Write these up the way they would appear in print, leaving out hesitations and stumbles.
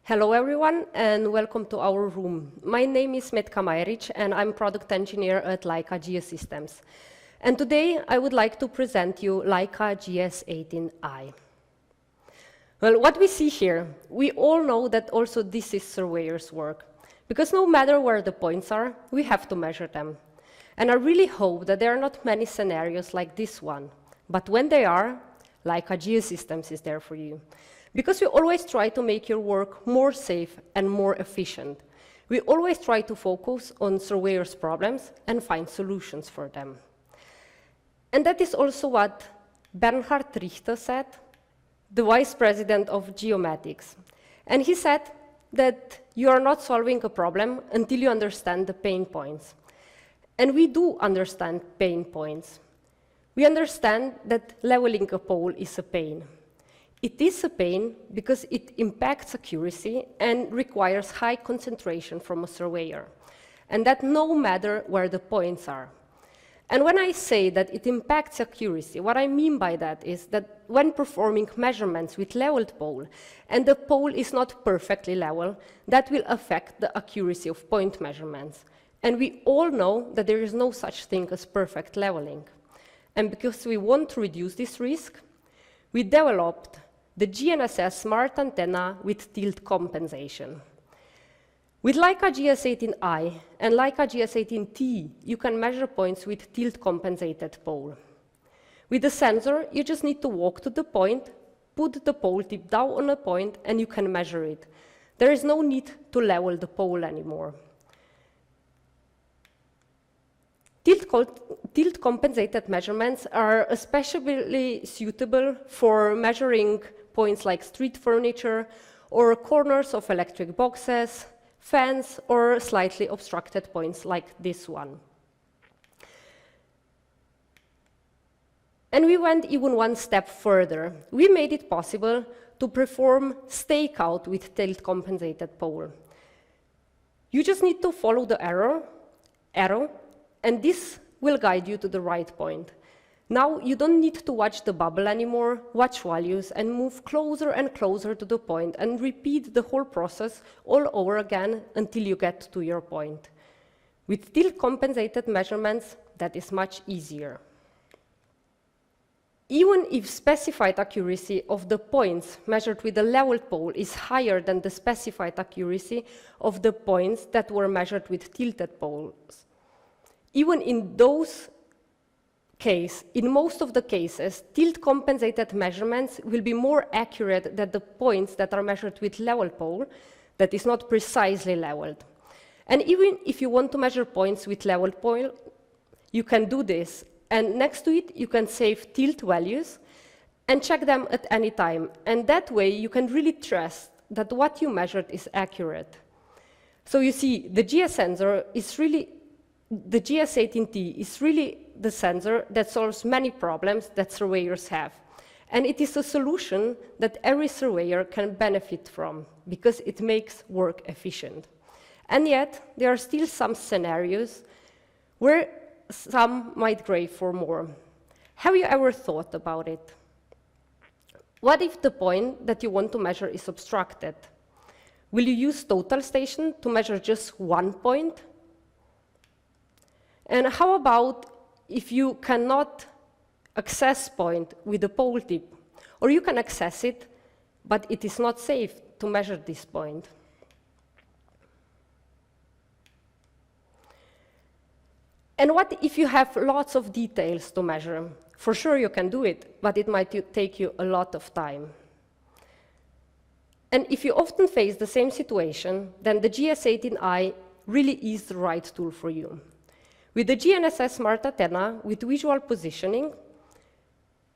Hello everyone and welcome to our room. My name is Metka Majeric and I'm product engineer at Leica GS18 I. And today I would like to present you Leica GS18 I. Well, what we see here, we all know that also this is surveyor's work. Because no matter where the points are, we have to measure them. And I really hope that there are not many scenarios like this one. But when they are, Leica GS18 is there for you. Because we always try to make your work more safe and more efficient. We always try to focus on surveyors' problems and find solutions for them. And that is also what Bernhard Richter said, the vice president of geomatics. And he said that you are not solving a problem until you understand the pain points. And we do understand pain points. We understand that leveling a pole is a pain. It is a pain because it impacts accuracy and requires high concentration from a surveyor, and that no matter where the points are. And when I say that it impacts accuracy, what I mean by that is that when performing measurements with leveled pole, and the pole is not perfectly level, that will affect the accuracy of point measurements. And we all know that there is no such thing as perfect leveling. And because we want to reduce this risk, we developed the GNSS smart antenna with tilt compensation. With Leica GS18 I and Leica GS18 T, you can measure points with tilt compensated pole. With the sensor, you just need to walk to the point, put the pole tip down on a point, and you can measure it. There is no need to level the pole anymore. Tilt compensated measurements are especially suitable for measuring points like street furniture or corners of electric boxes, fans, or slightly obstructed points like this one. And we went even one step further. We made it possible to perform stakeout with tilt compensated pole. You just need to follow the arrow, and this will guide you to the right point. Now you don't need to watch the bubble anymore, watch values, and move closer and closer to the point and repeat the whole process all over again until you get to your point. With tilt compensated measurements, that is much easier. Even if specified accuracy of the points measured with a leveled pole is higher than the specified accuracy of the points that were measured with tilted poles, even in most of the cases, tilt-compensated measurements will be more accurate than the points that are measured with leveled pole that is not precisely leveled. And even if you want to measure points with leveled pole, you can do this. And next to it, you can save tilt values and check them at any time. And that way, you can really trust that what you measured is accurate. So you see, the GS18T is really the sensor that solves many problems that surveyors have. And it is a solution that every surveyor can benefit from because it makes work efficient. And yet, there are still some scenarios where some might crave for more. Have you ever thought about it? What if the point that you want to measure is obstructed? Will you use total station to measure just one point? And how about if you cannot access point with a pole tip, or you can access it, but it is not safe to measure this point? And what if you have lots of details to measure? For sure you can do it, but it might take you a lot of time. And if you often face the same situation, then the GS18 I really is the right tool for you. With the GNSS smart antenna with visual positioning,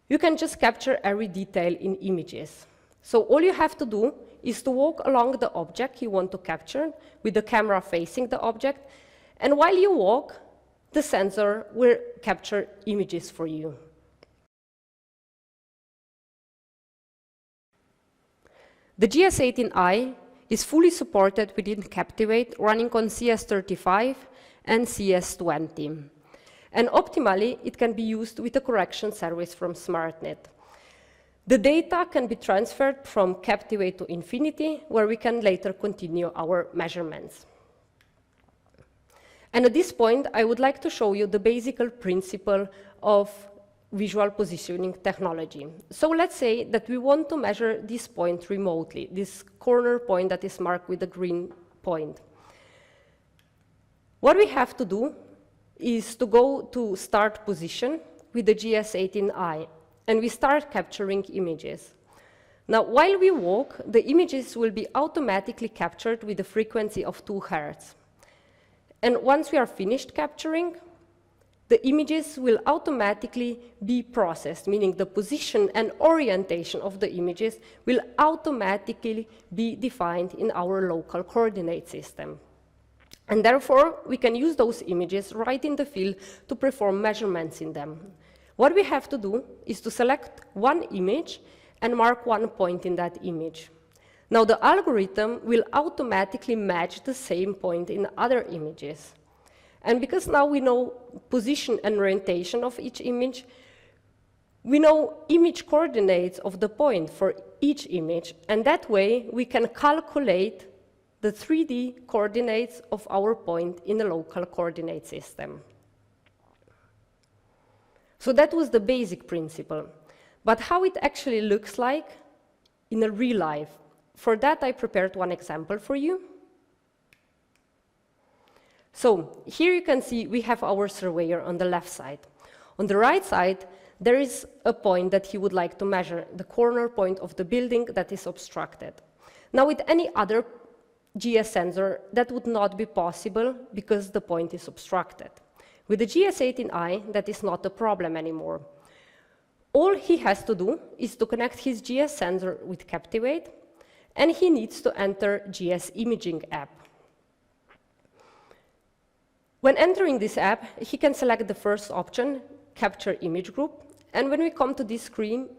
you can just capture every detail in images. So all you have to do is to walk along the object you want to capture with the camera facing the object, and while you walk, the sensor will capture images for you. The GS18 I is fully supported within Captivate, running on CS35 and CS20. And optimally, it can be used with a correction service from SmartNet. The data can be transferred from Captivate to Infinity, where we can later continue our measurements. And at this point, I would like to show you the basic principle of visual positioning technology. So let's say that we want to measure this point remotely, this corner point that is marked with a green point. What we have to do is to go to start position with the GS18 I, and we start capturing images. Now, while we walk, the images will be automatically captured with a frequency of 2 Hz. And once we are finished capturing, the images will automatically be processed, meaning the position and orientation of the images will automatically be defined in our local coordinate system. And therefore, we can use those images right in the field to perform measurements in them. What we have to do is to select one image and mark one point in that image. Now, the algorithm will automatically match the same point in other images. And because now we know position and orientation of each image, we know image coordinates of the point for each image, and that way we can calculate the 3D coordinates of our point in the local coordinate system. So that was the basic principle. But how it actually looks like in a real life, for that I prepared one example for you. So here you can see we have our surveyor on the left side. On the right side, there is a point that he would like to measure, the corner point of the building that is obstructed. Now, with any other GS sensor, that would not be possible because the point is obstructed. With the GS18 I, that is not a problem anymore. All he has to do is to connect his GS sensor with Captivate, and he needs to enter GS Imaging app. When entering this app, he can select the first option, Capture Image Group, and when we come to this screen,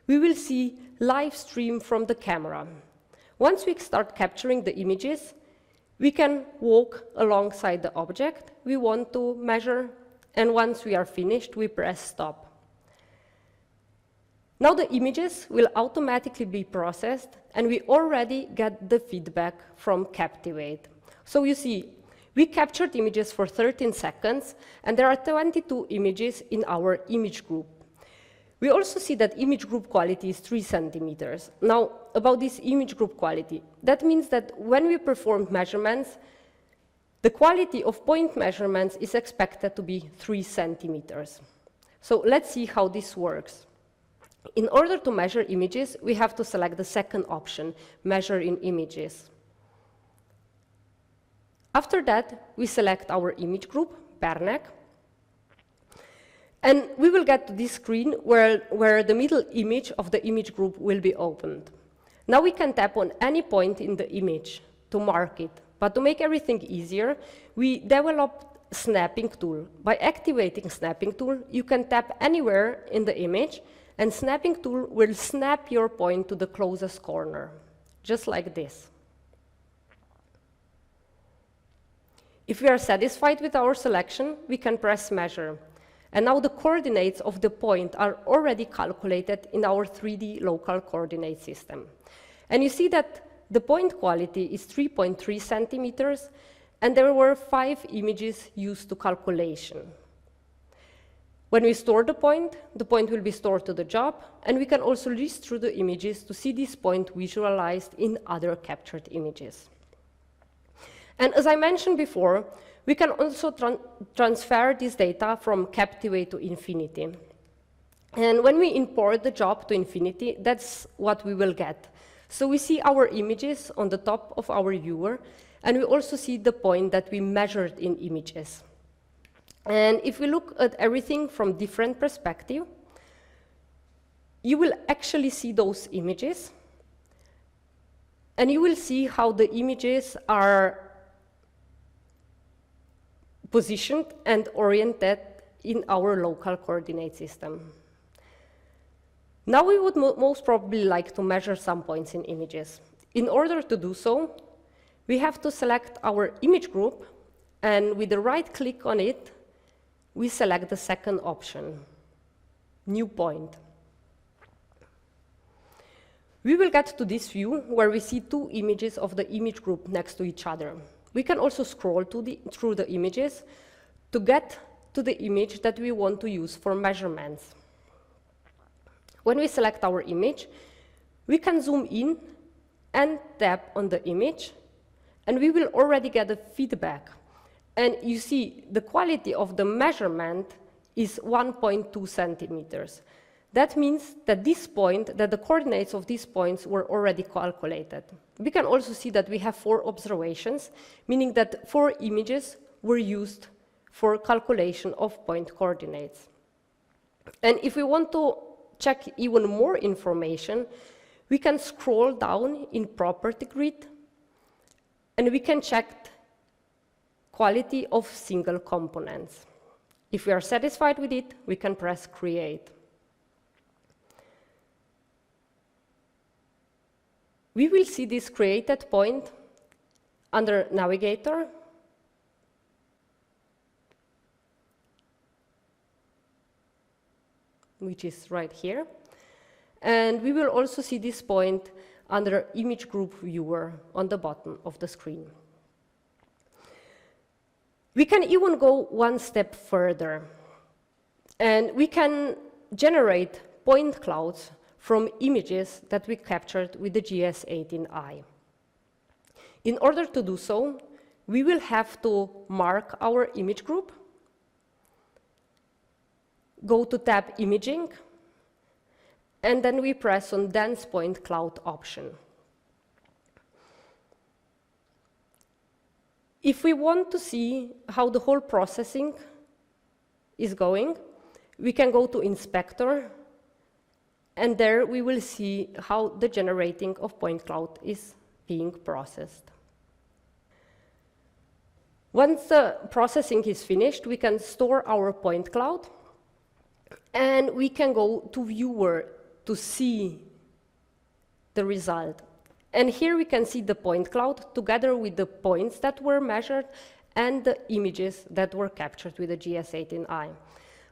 we will see live stream from the camera. Once we start capturing the images, we can walk alongside the object we want to measure, and once we are finished, we press stop. Now the images will automatically be processed, and we already get the feedback from Captivate. So you see, we captured images for 13 seconds, and there are 22 images in our image group. We also see that image group quality is 3 centimeters. Now, about this image group quality, that means that when we perform measurements, the quality of point measurements is expected to be 3 centimeters. So let's see how this works. In order to measure images, we have to select the second option, Measure in Images. After that, we select our image group, Bernek, and we will get to this screen where the middle image of the image group will be opened. Now we can tap on any point in the image to mark it, but to make everything easier, we developed Snapping tool. By activating Snapping tool, you can tap anywhere in the image, and Snapping tool will snap your point to the closest corner, just like this. If we are satisfied with our selection, we can press Measure. And now the coordinates of the point are already calculated in our 3D local coordinate system. And you see that the point quality is 3.3 centimeters, and there were 5 images used to calculation. When we store the point will be stored to the job, and we can also list through the images to see this point visualized in other captured images. And as I mentioned before, we can also transfer this data from Captivate to Infinity. And when we import the job to Infinity, that's what we will get. So we see our images on the top of our viewer, and we also see the point that we measured in images. And if we look at everything from different perspectives, you will actually see those images, and you will see how the images are positioned and oriented in our local coordinate system. Now we would most probably like to measure some points in images. In order to do so, we have to select our image group, and with the right click on it, we select the second option, New Point. We will get to this view where we see two images of the image group next to each other. We can also scroll through the images to get to the image that we want to use for measurements. When we select our image, we can zoom in and tap on the image, and we will already get a feedback. And you see the quality of the measurement is 1.2 centimeters. That means that the coordinates of these points were already calculated. We can also see that we have 4 observations, meaning that 4 images were used for calculation of point coordinates. And if we want to check even more information, we can scroll down in Property Grid, and we can check quality of single components. If we are satisfied with it, we can press Create. We will see this created point under Navigator, which is right here. And we will also see this point under Image Group Viewer on the bottom of the screen. We can even go one step further, and we can generate point clouds from images that we captured with the GS18 I. In order to do so, we will have to mark our image group, go to tab Imaging, and then we press on Dense Point Cloud option. If we want to see how the whole processing is going, we can go to Inspector, and there we will see how the generating of point cloud is being processed. Once the processing is finished, we can store our point cloud, and we can go to Viewer to see the result. And here we can see the point cloud together with the points that were measured and the images that were captured with the GS18 I.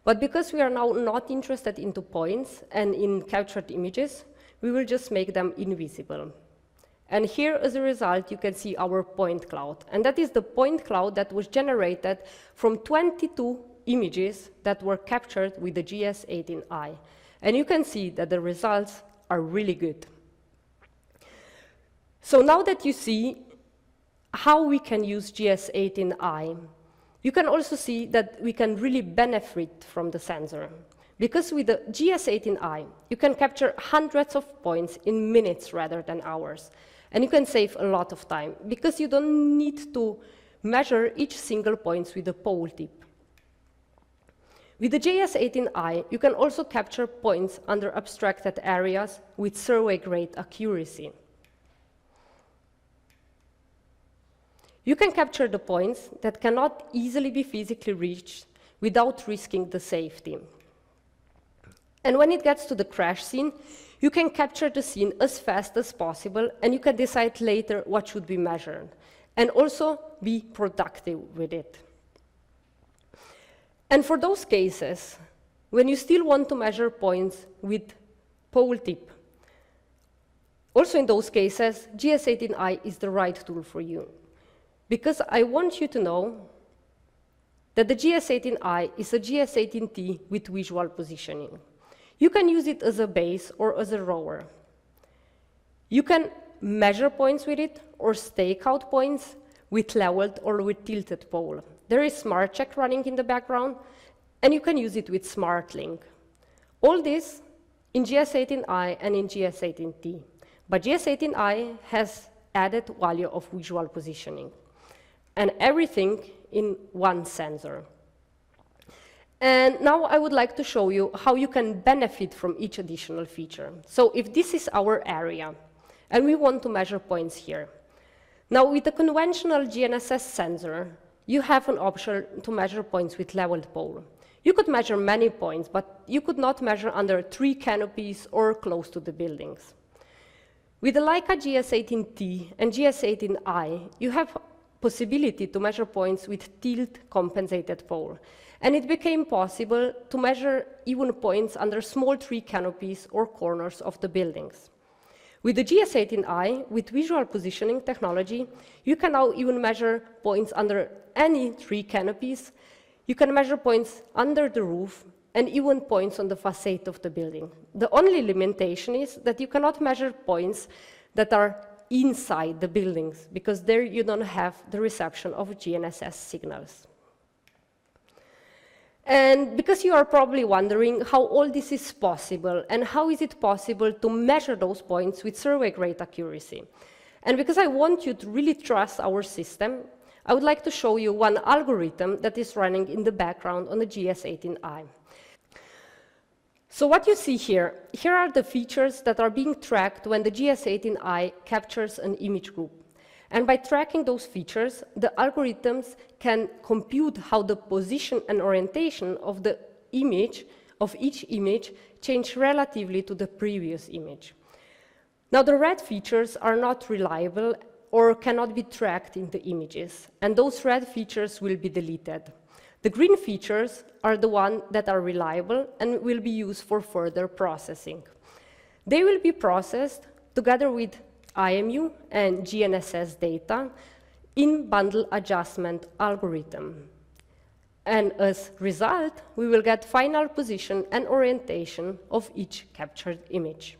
But because we are now not interested into points and in captured images, we will just make them invisible. And here, as a result, you can see our point cloud. And that is the point cloud that was generated from 22 images that were captured with the GS18 I. And you can see that the results are really good. So now that you see how we can use GS18 I, you can also see that we can really benefit from the sensor. Because with the GS18 I, you can capture hundreds of points in minutes rather than hours. And you can save a lot of time, because you don't need to measure each single point with a pole tip. With the GS18 I, you can also capture points under abstracted areas with survey-grade accuracy. You can capture the points that cannot easily be physically reached without risking the safety. And when it gets to the crash scene, you can capture the scene as fast as possible, and you can decide later what should be measured, and also be productive with it. And for those cases, when you still want to measure points with pole tip, also in those cases, GS18 I is the right tool for you. Because I want you to know that the GS18 I is a GS18T with visual positioning. You can use it as a base or as a rover. You can measure points with it or stake out points with leveled or with tilted pole. There is Smart Check running in the background, and you can use it with Smart Link. All this in GS18 I and in GS18T. But GS18 I has added value of visual positioning, and everything in one sensor. And now I would like to show you how you can benefit from each additional feature. So if this is our area, and we want to measure points here. Now with the conventional GNSS sensor, you have an option to measure points with leveled pole. You could measure many points, but you could not measure under tree canopies or close to the buildings. With the Leica GS18T and GS18 I, you have possibility to measure points with tilt-compensated pole. And it became possible to measure even points under small tree canopies or corners of the buildings. With the GS18I, with visual positioning technology, you can now even measure points under any tree canopies. You can measure points under the roof and even points on the facade of the building. The only limitation is that you cannot measure points that are inside the buildings, because there you don't have the reception of GNSS signals. And because you are probably wondering how all this is possible and how is it possible to measure those points with survey-grade accuracy. And because I want you to really trust our system, I would like to show you one algorithm that is running in the background on the GS18I. So what you see here are the features that are being tracked when the GS18I captures an image group. And by tracking those features, the algorithms can compute how the position and orientation of the image, of each image, change relatively to the previous image. Now, the red features are not reliable or cannot be tracked in the images, and those red features will be deleted. The green features are the ones that are reliable and will be used for further processing. They will be processed together with IMU and GNSS data in bundle adjustment algorithm. And as a result, we will get final position and orientation of each captured image.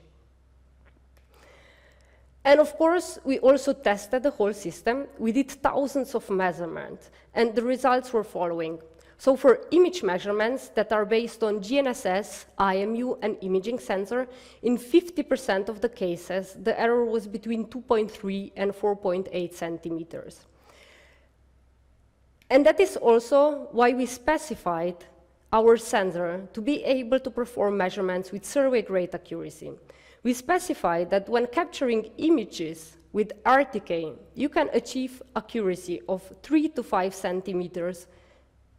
And of course, we also tested the whole system. We did thousands of measurements, and the results were following. So for image measurements that are based on GNSS, IMU, and imaging sensor, in 50% of the cases, the error was between 2.3 and 4.8 centimeters. And that is also why we specified our sensor to be able to perform measurements with survey-grade accuracy. We specified that when capturing images with RTK, you can achieve accuracy of 3 to 5 centimeters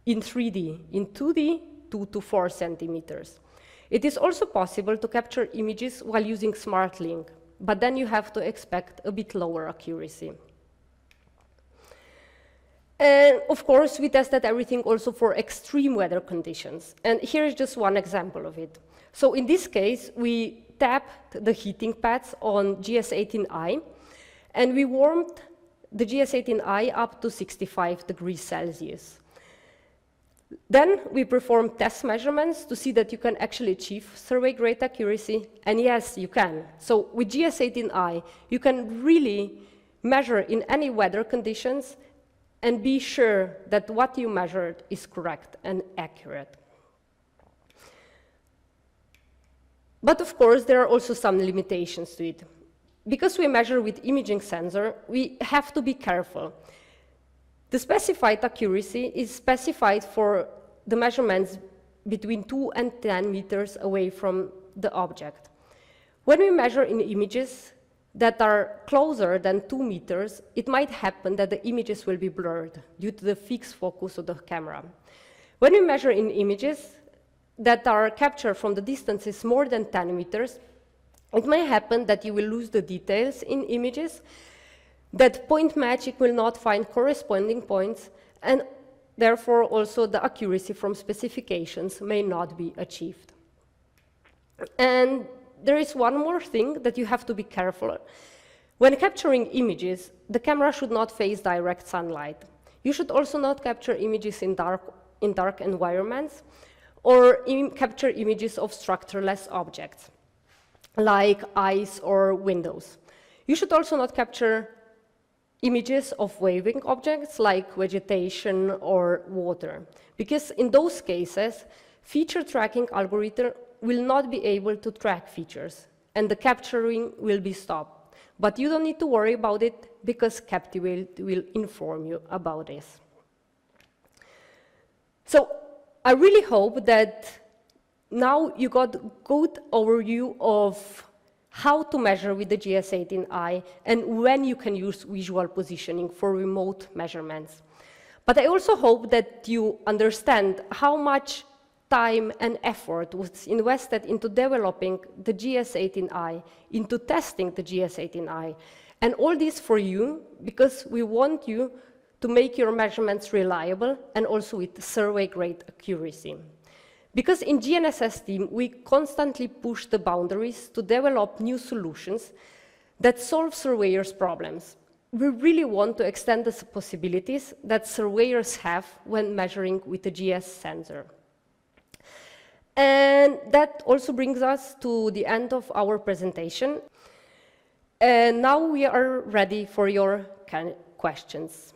in 3D, in 2D, 2 to 4 centimeters. It is also possible to capture images while using SmartLink, but then you have to expect a bit lower accuracy. And of course, we tested everything also for extreme weather conditions. And here is just one example of it. So in this case, we tapped the heating pads on GS18I, and we warmed the GS18I up to 65 degrees Celsius. Then we performed test measurements to see that you can actually achieve survey-grade accuracy, and yes, you can. So with GS18I, you can really measure in any weather conditions and be sure that what you measured is correct and accurate. But of course, there are also some limitations to it. Because we measure with imaging sensor, we have to be careful. The specified accuracy is specified for the measurements between 2 and 10 meters away from the object. When we measure in images that are closer than 2 meters, it might happen that the images will be blurred due to the fixed focus of the camera. When we measure in images that are captured from the distances more than 10 meters, it may happen that you will lose the details in images, that point magic will not find corresponding points, and therefore also the accuracy from specifications may not be achieved. And there is one more thing that you have to be careful. When capturing images, the camera should not face direct sunlight. You should also not capture images in dark environments, or capture images of structureless objects, like ice or windows. You should also not capture images of waving objects like vegetation or water, because in those cases, feature tracking algorithm will not be able to track features, and the capturing will be stopped. But you don't need to worry about it, because Captivate will inform you about this. So I really hope that now you got a good overview of how to measure with the GS18I, and when you can use visual positioning for remote measurements. But I also hope that you understand how much time and effort was invested into developing the GS18I, into testing the GS18I, and all this for you, because we want you to make your measurements reliable and also with survey-grade accuracy. Because in GNSS team, we constantly push the boundaries to develop new solutions that solve surveyors' problems. We really want to extend the possibilities that surveyors have when measuring with a GS sensor. And that also brings us to the end of our presentation. And now we are ready for your questions.